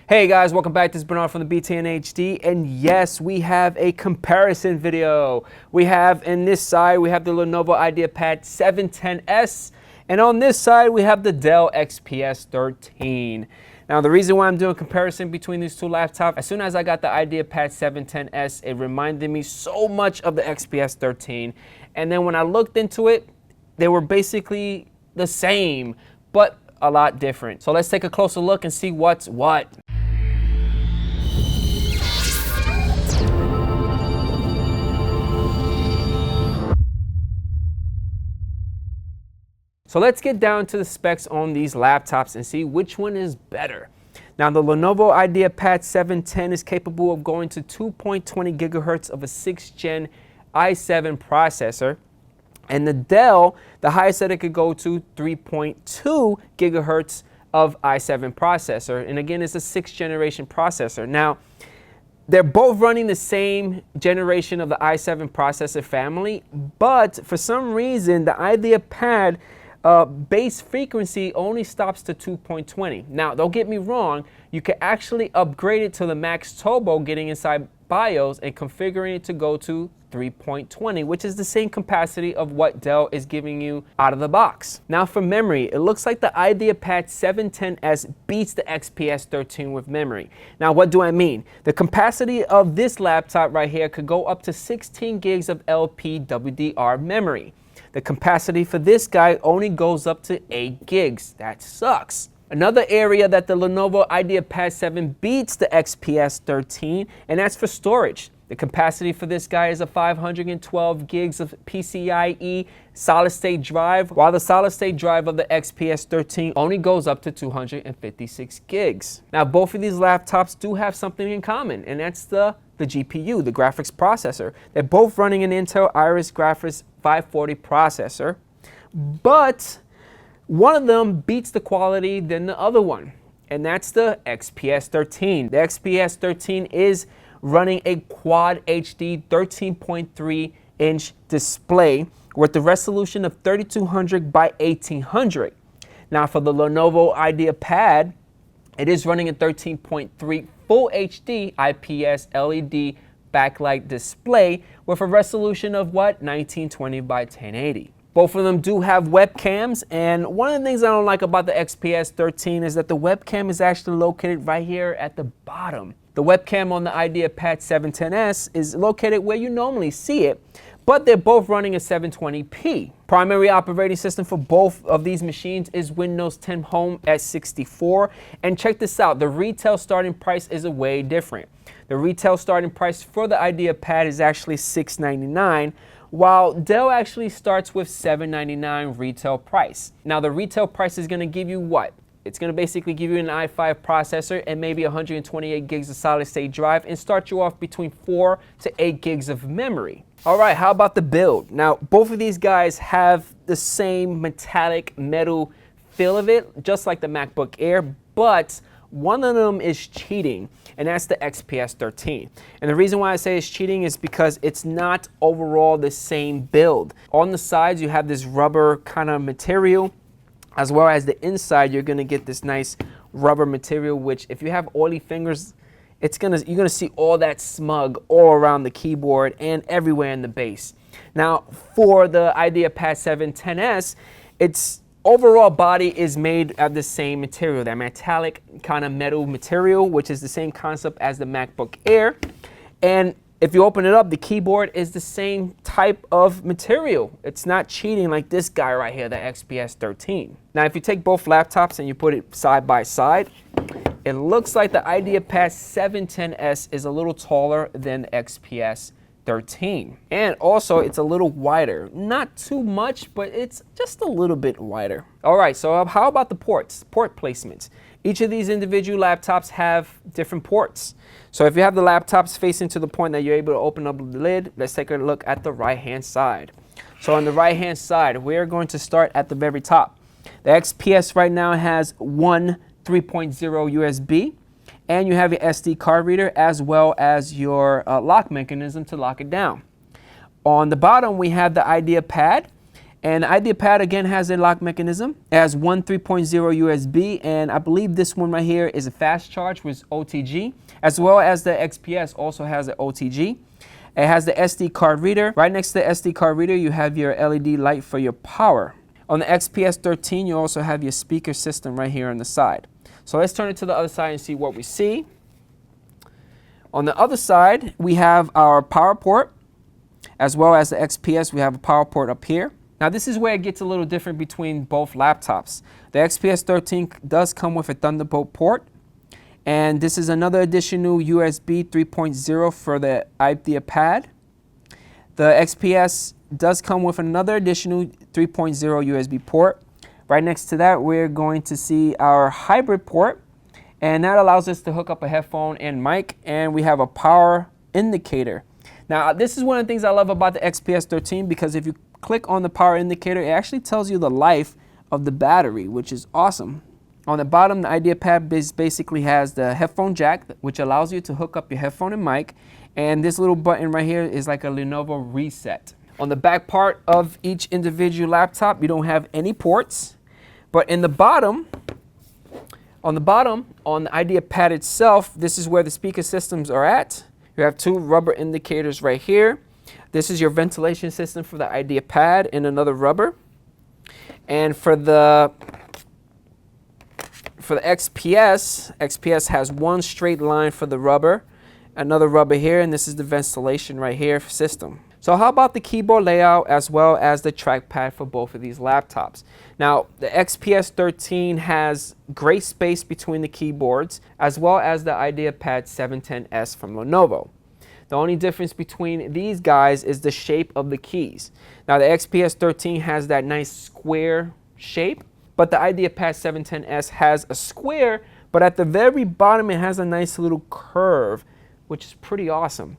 Hey guys, welcome back. This is Bernard from the BTNHD, and yes, we have a comparison video. We have in this side, we have the Lenovo Ideapad 710S, and on this side, we have the Dell XPS 13. Now, the reason why I'm doing a comparison between these two laptops, as soon as I got the Ideapad 710S, it reminded me so much of the XPS 13, and then when I looked into it, they were basically the same, but a lot different. So let's take a closer look and see what's what. So let's get down to the specs on these laptops and see which one is better. Now, the Lenovo Ideapad 710 is capable of going to 2.20 gigahertz of a 6th gen i7 processor. And the Dell, the highest that it could go to 3.2 gigahertz of i7 processor. And again, it's a 6th generation processor. Now, they're both running the same generation of the i7 processor family, but for some reason, the Ideapad base frequency only stops to 2.20. Now, don't get me wrong, you can actually upgrade it to the max turbo, getting inside BIOS and configuring it to go to 3.20, which is the same capacity of what Dell is giving you out of the box. Now, for memory, it looks like the Ideapad 710S beats the XPS 13 with memory. Now, what do I mean? The capacity of this laptop right here could go up to 16 gigs of LPWDR memory. The capacity for this guy only goes up to 8 gigs. That sucks. Another area that the Lenovo Ideapad 7 beats the XPS 13, and that's for storage. The capacity for this guy is a 512 gigs of PCIe solid-state drive, while the solid-state drive of the XPS 13 only goes up to 256 gigs. Now, both of these laptops do have something in common, and that's the GPU, the graphics processor. They're both running an Intel Iris Graphics 540 processor, but one of them beats the quality than the other one, and that's the XPS 13. The XPS 13 is running a Quad HD 13.3 inch display with the resolution of 3200 by 1800. Now, for the Lenovo Ideapad, it is running a 13.3 Full HD IPS LED backlight display with a resolution of what? 1920 by 1080. Both of them do have webcams, and one of the things I don't like about the XPS 13 is that the webcam is actually located right here at the bottom. The webcam on the Ideapad 710S is located where you normally see it, but they're both running a 720p. Primary operating system for both of these machines is Windows 10 Home at 64. And check this out, the retail starting price is way different. The retail starting price for the Ideapad is actually $699, while Dell actually starts with $799 retail price. Now, the retail price is going to give you what? It's going to basically give you an i5 processor and maybe 128 gigs of solid-state drive and start you off between 4 to 8 gigs of memory. All right, how about the build? Now, both of these guys have the same metallic metal feel of it, just like the MacBook Air, but one of them is cheating, and that's the XPS 13. And the reason why I say it's cheating is because it's not overall the same build. On the sides, you have this rubber kind of material, as well as the inside, you're gonna get this nice rubber material, which if you have oily fingers, you're gonna see all that smug all around the keyboard and everywhere in the base. Now, for the Ideapad 710S, its overall body is made of the same material, that metallic kind of metal material, which is the same concept as the MacBook Air. And if you open it up, the keyboard is the same type of material. It's not cheating like this guy right here, the XPS 13. Now, if you take both laptops and you put it side by side, it looks like the Ideapad 710S is a little taller than the XPS 13. And also, it's a little wider. Not too much, but it's just a little bit wider. All right, so how about the ports, port placements? Each of these individual laptops have different ports. So if you have the laptops facing to the point that you're able to open up the lid, let's take a look at the right-hand side. So on the right-hand side, we're going to start at the very top. The XPS right now has one 3.0 USB, and you have your SD card reader as well as your lock mechanism to lock it down. On the bottom, we have the Ideapad, And the Ideapad again has a lock mechanism. It has one 3.0 USB, and I believe this one right here is a fast charge with OTG, as well as the XPS also has an OTG. It has the SD card reader. Right next to the SD card reader, you have your LED light for your power. On the XPS 13, you also have your speaker system right here on the side. So let's turn it to the other side and see what we see. On the other side, we have our power port, as well as the XPS. We have a power port up here. Now this is where it gets a little different between both laptops. The XPS 13 does come with a Thunderbolt port, and this is another additional USB 3.0 for the Ideapad. The XPS does come with another additional 3.0 USB port. Right next to that, we're going to see our hybrid port, and that allows us to hook up a headphone and mic, and we have a power indicator. Now this is one of the things I love about the XPS 13, because if you click on the power indicator, it actually tells you the life of the battery, which is awesome. On the bottom, the Ideapad basically has the headphone jack, which allows you to hook up your headphone and mic, and this little button right here is like a Lenovo reset. On the back part of each individual laptop, you don't have any ports, but in the bottom, on the Ideapad itself, this is where the speaker systems are at. You have two rubber indicators right here. This is your ventilation system for the Ideapad, and another rubber. And for the XPS has one straight line for the rubber, another rubber here, and this is the ventilation right here system. So how about the keyboard layout as well as the trackpad for both of these laptops? Now, the XPS 13 has great space between the keyboards, as well as the Ideapad 710S from Lenovo. The only difference between these guys is the shape of the keys. Now the XPS 13 has that nice square shape, but the Ideapad 710S has a square, but at the very bottom it has a nice little curve, which is pretty awesome.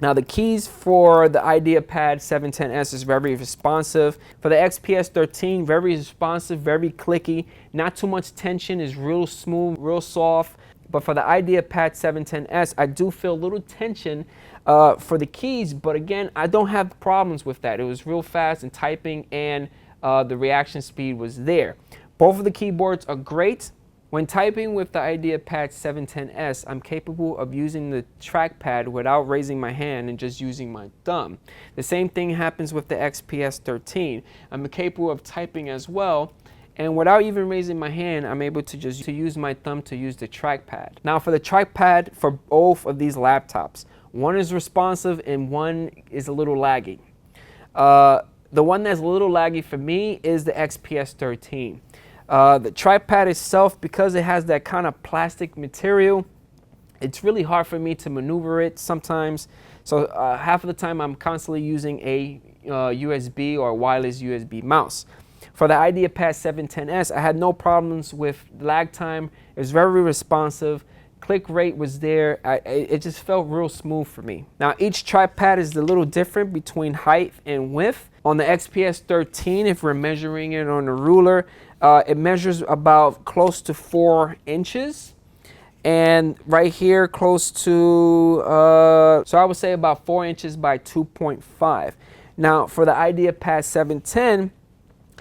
Now the keys for the Ideapad 710S is very responsive. For the XPS 13, very responsive, very clicky, not too much tension, is real smooth, real soft. But for the Ideapad 710S, I do feel a little tension for the keys, but again, I don't have problems with that. It was real fast in typing, and the reaction speed was there. Both of the keyboards are great. When typing with the Ideapad 710S, I'm capable of using the trackpad without raising my hand and just using my thumb. The same thing happens with the XPS 13. I'm capable of typing as well, and without even raising my hand, I'm able to just use my thumb to use the trackpad. Now for the trackpad for both of these laptops, one is responsive and one is a little laggy. The one that's a little laggy for me is the XPS 13. The trackpad itself, because it has that kind of plastic material, it's really hard for me to maneuver it sometimes. So half of the time I'm constantly using a USB or wireless USB mouse. For the Ideapad 710S, I had no problems with lag time. It was very responsive. Click rate was there. It just felt real smooth for me. Now each trackpad is a little different between height and width. On the XPS 13, if we're measuring it on a ruler, it measures about close to 4 inches. And right here close to, so I would say about 4 inches by 2.5. Now for the Ideapad 710,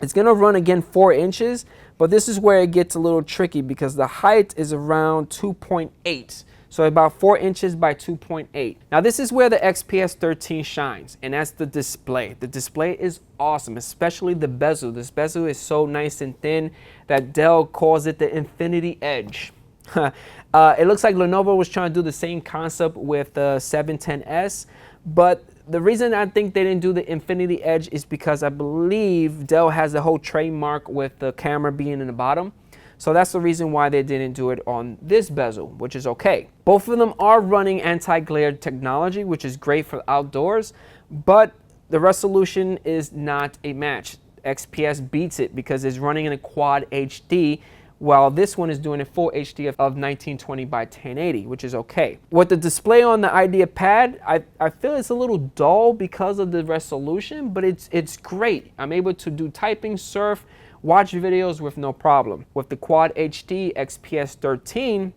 it's gonna run again 4 inches, but this is where it gets a little tricky because the height is around 2.8. So about 4 inches by 2.8. Now this is where the XPS 13 shines, and that's the display. The display is awesome, especially the bezel. This bezel is so nice and thin that Dell calls it the Infinity Edge. It looks like Lenovo was trying to do the same concept with the 710S, but the reason I think they didn't do the Infinity Edge is because I believe Dell has the whole trademark with the camera being in the bottom. So that's the reason why they didn't do it on this bezel, which is okay. Both of them are running anti-glare technology, which is great for outdoors, but the resolution is not a match. XPS beats it because it's running in a quad HD, while this one is doing a full HD of 1920 by 1080, which is okay. With the display on the Ideapad, I feel it's a little dull because of the resolution, but it's great. I'm able to do typing, surf, watch videos with no problem. With the Quad HD, XPS 13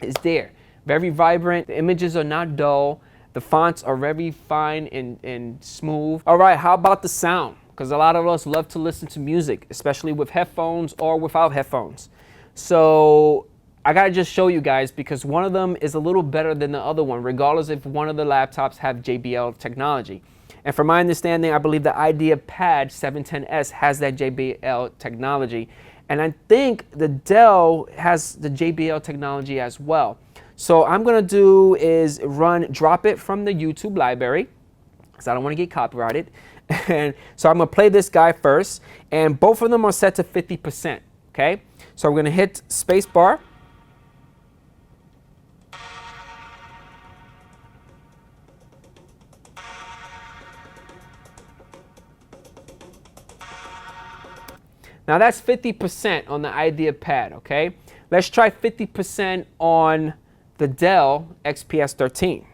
is there. Very vibrant, the images are not dull, the fonts are very fine and smooth. All right, how about the sound? because a lot of us love to listen to music, especially with headphones or without headphones. So I gotta just show you guys, because one of them is a little better than the other one, regardless if one of the laptops have JBL technology. And from my understanding, I believe the Ideapad 710S has that JBL technology. And I think the Dell has the JBL technology as well. So I'm gonna do is drop it from the YouTube library, because I don't want to get copyrighted. And so I'm gonna play this guy first, and both of them are set to 50%. Okay, so I'm gonna hit spacebar. Now that's 50% on the Ideapad, okay? Let's try 50% on the Dell XPS 13.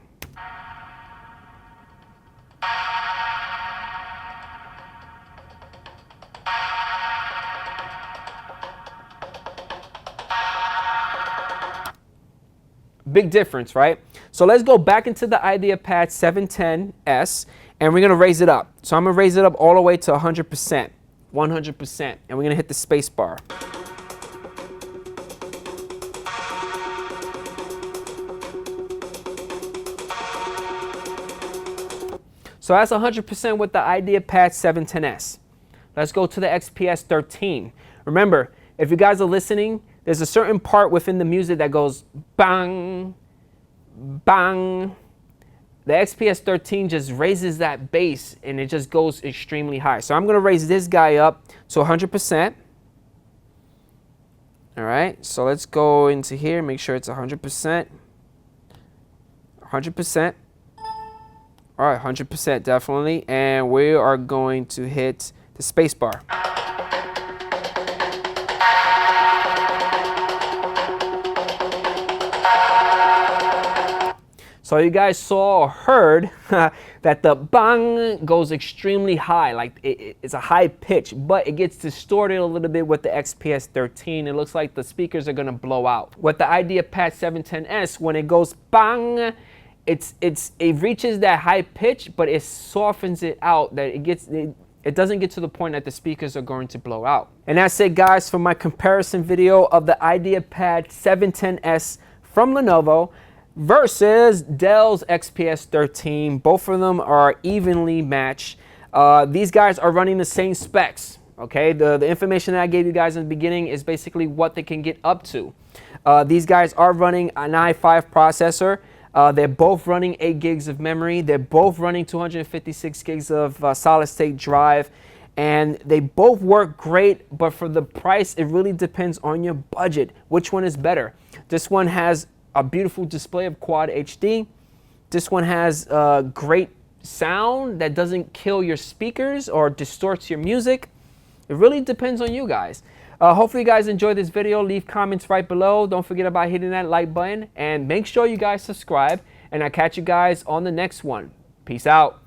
Big difference, right? So let's go back into the Ideapad 710S, and we're gonna raise it up. So I'm gonna raise it up all the way to 100%. 100%, and we're gonna hit the space bar. So that's 100% with the Ideapad 710S. Let's go to the XPS 13. Remember, if you guys are listening, there's a certain part within the music that goes bang, bang. The XPS 13 just raises that bass, and it just goes extremely high. So I'm gonna raise this guy up to 100%. All right, so let's go into here, make sure it's 100%. 100%. All right, 100% definitely. And we are going to hit the space bar. So you guys saw or heard that the bang goes extremely high, like it's a high pitch, but it gets distorted a little bit with the XPS 13. It looks like the speakers are gonna blow out. With the Ideapad 710S, when it goes bang, it reaches that high pitch, but it softens it out, that it doesn't get to the point that the speakers are going to blow out. And that's it, guys, for my comparison video of the Ideapad 710S from Lenovo versus Dell's XPS 13. Both of them are evenly matched. These guys are running the same specs. Okay, the information that I gave you guys in the beginning is basically what they can get up to. These guys are running an i5 processor. They're both running 8 gigs of memory. They're both running 256 gigs of solid state drive. And they both work great, but for the price, it really depends on your budget. Which one is better? This one has a beautiful display of Quad HD. This one has great sound that doesn't kill your speakers or distorts your music. It really depends on you guys. Hopefully you guys enjoyed this video. Leave comments right below. Don't forget about hitting that like button, and make sure you guys subscribe, and I'll catch you guys on the next one. Peace out.